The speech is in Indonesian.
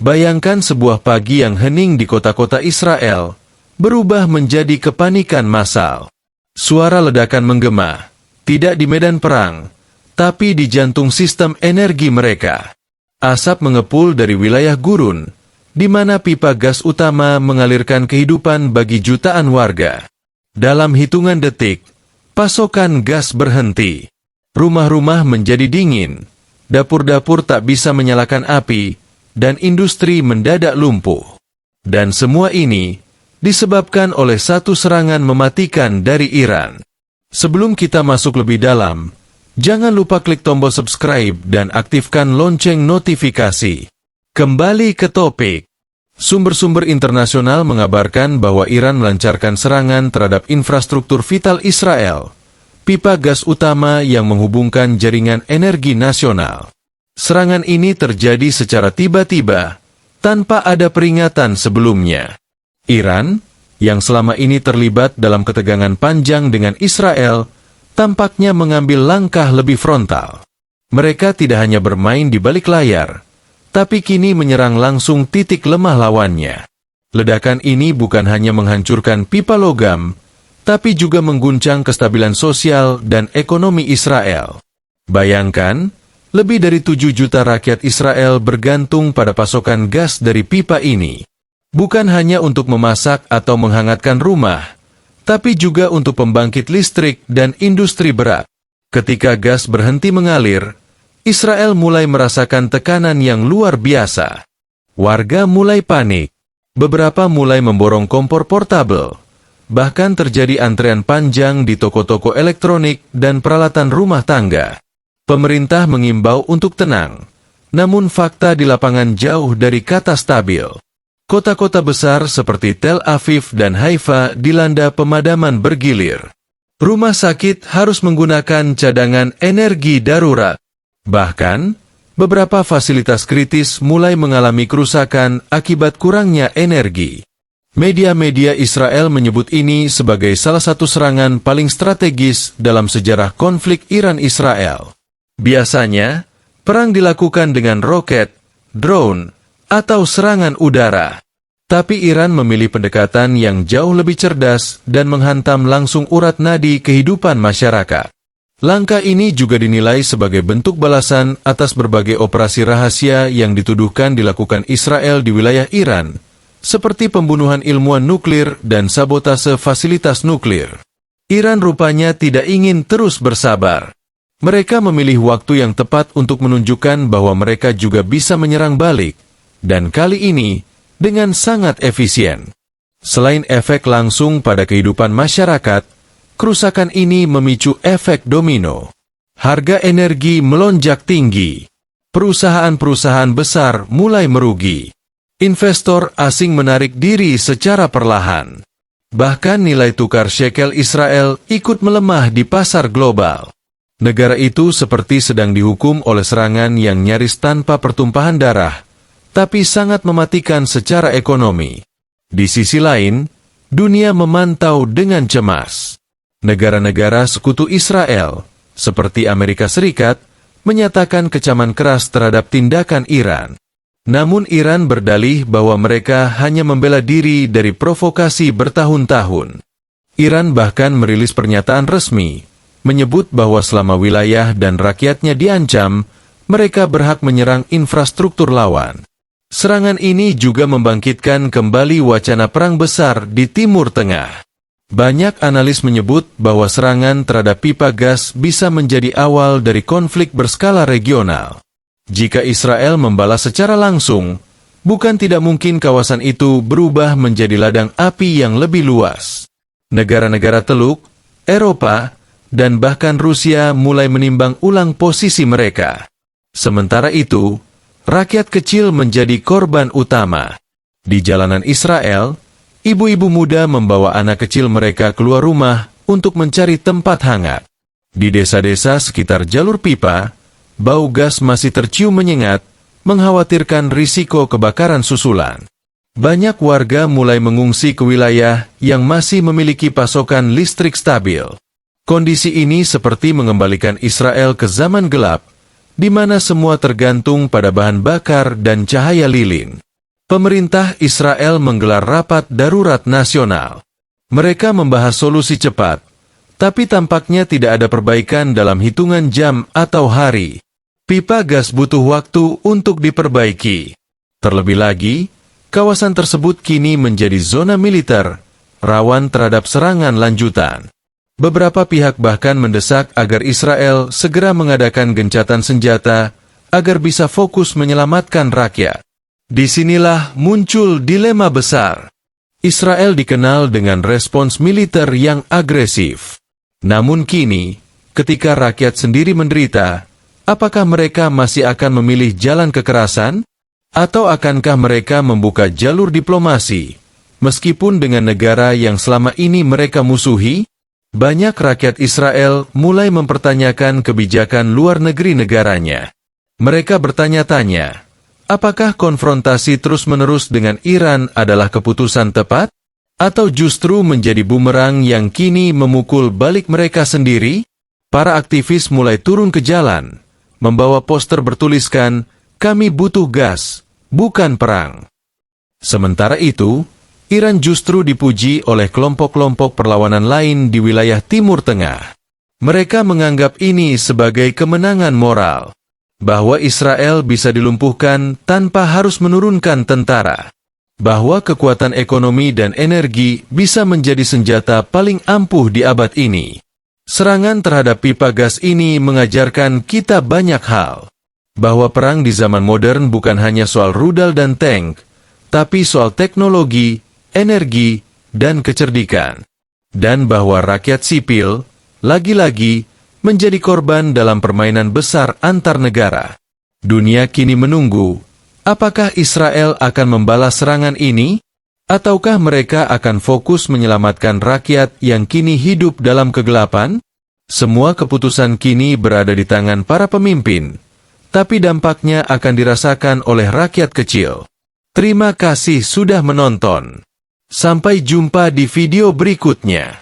Bayangkan sebuah pagi yang hening di kota-kota Israel, berubah menjadi kepanikan massal. Suara ledakan menggema, tidak di medan perang, tapi di jantung sistem energi mereka. Asap mengepul dari wilayah gurun, di mana pipa gas utama mengalirkan kehidupan bagi jutaan warga. Dalam hitungan detik, pasokan gas berhenti. Rumah-rumah menjadi dingin, dapur-dapur tak bisa menyalakan api, dan industri mendadak lumpuh. Dan semua ini disebabkan oleh satu serangan mematikan dari Iran. Sebelum kita masuk lebih dalam, jangan lupa klik tombol subscribe dan aktifkan lonceng notifikasi. Kembali ke topik. Sumber-sumber internasional mengabarkan bahwa Iran melancarkan serangan terhadap infrastruktur vital Israel, pipa gas utama yang menghubungkan jaringan energi nasional. Serangan ini terjadi secara tiba-tiba, tanpa ada peringatan sebelumnya. Iran, yang selama ini terlibat dalam ketegangan panjang dengan Israel, tampaknya mengambil langkah lebih frontal. Mereka tidak hanya bermain di balik layar, tapi kini menyerang langsung titik lemah lawannya. Ledakan ini bukan hanya menghancurkan pipa logam, tapi juga mengguncang kestabilan sosial dan ekonomi Israel. Bayangkan, lebih dari 7 juta rakyat Israel bergantung pada pasokan gas dari pipa ini. Bukan hanya untuk memasak atau menghangatkan rumah, tapi juga untuk pembangkit listrik dan industri berat. Ketika gas berhenti mengalir, Israel mulai merasakan tekanan yang luar biasa. Warga mulai panik. Beberapa mulai memborong kompor portabel. Bahkan terjadi antrean panjang di toko-toko elektronik dan peralatan rumah tangga. Pemerintah mengimbau untuk tenang. Namun fakta di lapangan jauh dari kata stabil. Kota-kota besar seperti Tel Aviv dan Haifa dilanda pemadaman bergilir. Rumah sakit harus menggunakan cadangan energi darurat. Bahkan, beberapa fasilitas kritis mulai mengalami kerusakan akibat kurangnya energi. Media-media Israel menyebut ini sebagai salah satu serangan paling strategis dalam sejarah konflik Iran-Israel. Biasanya, perang dilakukan dengan roket, drone, atau serangan udara. Tapi Iran memilih pendekatan yang jauh lebih cerdas dan menghantam langsung urat nadi kehidupan masyarakat. Langkah ini juga dinilai sebagai bentuk balasan atas berbagai operasi rahasia yang dituduhkan dilakukan Israel di wilayah Iran, seperti pembunuhan ilmuwan nuklir dan sabotase fasilitas nuklir. Iran rupanya tidak ingin terus bersabar. Mereka memilih waktu yang tepat untuk menunjukkan bahwa mereka juga bisa menyerang balik, dan kali ini dengan sangat efisien. Selain efek langsung pada kehidupan masyarakat, kerusakan ini memicu efek domino. Harga energi melonjak tinggi. Perusahaan-perusahaan besar mulai merugi. Investor asing menarik diri secara perlahan. Bahkan nilai tukar shekel Israel ikut melemah di pasar global. Negara itu seperti sedang dihukum oleh serangan yang nyaris tanpa pertumpahan darah, tapi sangat mematikan secara ekonomi. Di sisi lain, dunia memantau dengan cemas. Negara-negara sekutu Israel, seperti Amerika Serikat, menyatakan kecaman keras terhadap tindakan Iran. Namun Iran berdalih bahwa mereka hanya membela diri dari provokasi bertahun-tahun. Iran bahkan merilis pernyataan resmi, menyebut bahwa selama wilayah dan rakyatnya diancam, mereka berhak menyerang infrastruktur lawan. Serangan ini juga membangkitkan kembali wacana perang besar di Timur Tengah. Banyak analis menyebut bahwa serangan terhadap pipa gas bisa menjadi awal dari konflik berskala regional. Jika Israel membalas secara langsung, bukan tidak mungkin kawasan itu berubah menjadi ladang api yang lebih luas. Negara-negara Teluk, Eropa, dan bahkan Rusia mulai menimbang ulang posisi mereka. Sementara itu, rakyat kecil menjadi korban utama. Di jalanan Israel, ibu-ibu muda membawa anak kecil mereka keluar rumah untuk mencari tempat hangat. Di desa-desa sekitar jalur pipa, bau gas masih tercium menyengat, mengkhawatirkan risiko kebakaran susulan. Banyak warga mulai mengungsi ke wilayah yang masih memiliki pasokan listrik stabil. Kondisi ini seperti mengembalikan Israel ke zaman gelap, di mana semua tergantung pada bahan bakar dan cahaya lilin. pemerintah Israel menggelar rapat darurat nasional. Mereka membahas solusi cepat, tapi tampaknya tidak ada perbaikan dalam hitungan jam atau hari. Pipa gas butuh waktu untuk diperbaiki. Terlebih lagi, kawasan tersebut kini menjadi zona militer, rawan terhadap serangan lanjutan. Beberapa pihak bahkan mendesak agar Israel segera mengadakan gencatan senjata agar bisa fokus menyelamatkan rakyat. Disinilah muncul dilema besar. Israel dikenal dengan respons militer yang agresif. Namun kini, ketika rakyat sendiri menderita, apakah mereka masih akan memilih jalan kekerasan? Atau akankah mereka membuka jalur diplomasi? Meskipun dengan negara yang selama ini mereka musuhi, banyak rakyat Israel mulai mempertanyakan kebijakan luar negeri negaranya. Mereka bertanya-tanya, apakah konfrontasi terus-menerus dengan Iran adalah keputusan tepat? Atau justru menjadi bumerang yang kini memukul balik mereka sendiri? Para aktivis mulai turun ke jalan, membawa poster bertuliskan, "Kami butuh gas, bukan perang." Sementara itu, Iran justru dipuji oleh kelompok-kelompok perlawanan lain di wilayah Timur Tengah. Mereka menganggap ini sebagai kemenangan moral, bahwa Israel bisa dilumpuhkan tanpa harus menurunkan tentara, bahwa kekuatan ekonomi dan energi bisa menjadi senjata paling ampuh di abad ini. Serangan terhadap pipa gas ini mengajarkan kita banyak hal, bahwa perang di zaman modern bukan hanya soal rudal dan tank, tapi soal teknologi, energi, dan kecerdikan. Dan bahwa rakyat sipil, lagi-lagi, menjadi korban dalam permainan besar antar negara. Dunia kini menunggu, apakah Israel akan membalas serangan ini? Ataukah mereka akan fokus menyelamatkan rakyat yang kini hidup dalam kegelapan? Semua keputusan kini berada di tangan para pemimpin, tapi dampaknya akan dirasakan oleh rakyat kecil. Terima kasih sudah menonton. Sampai jumpa di video berikutnya.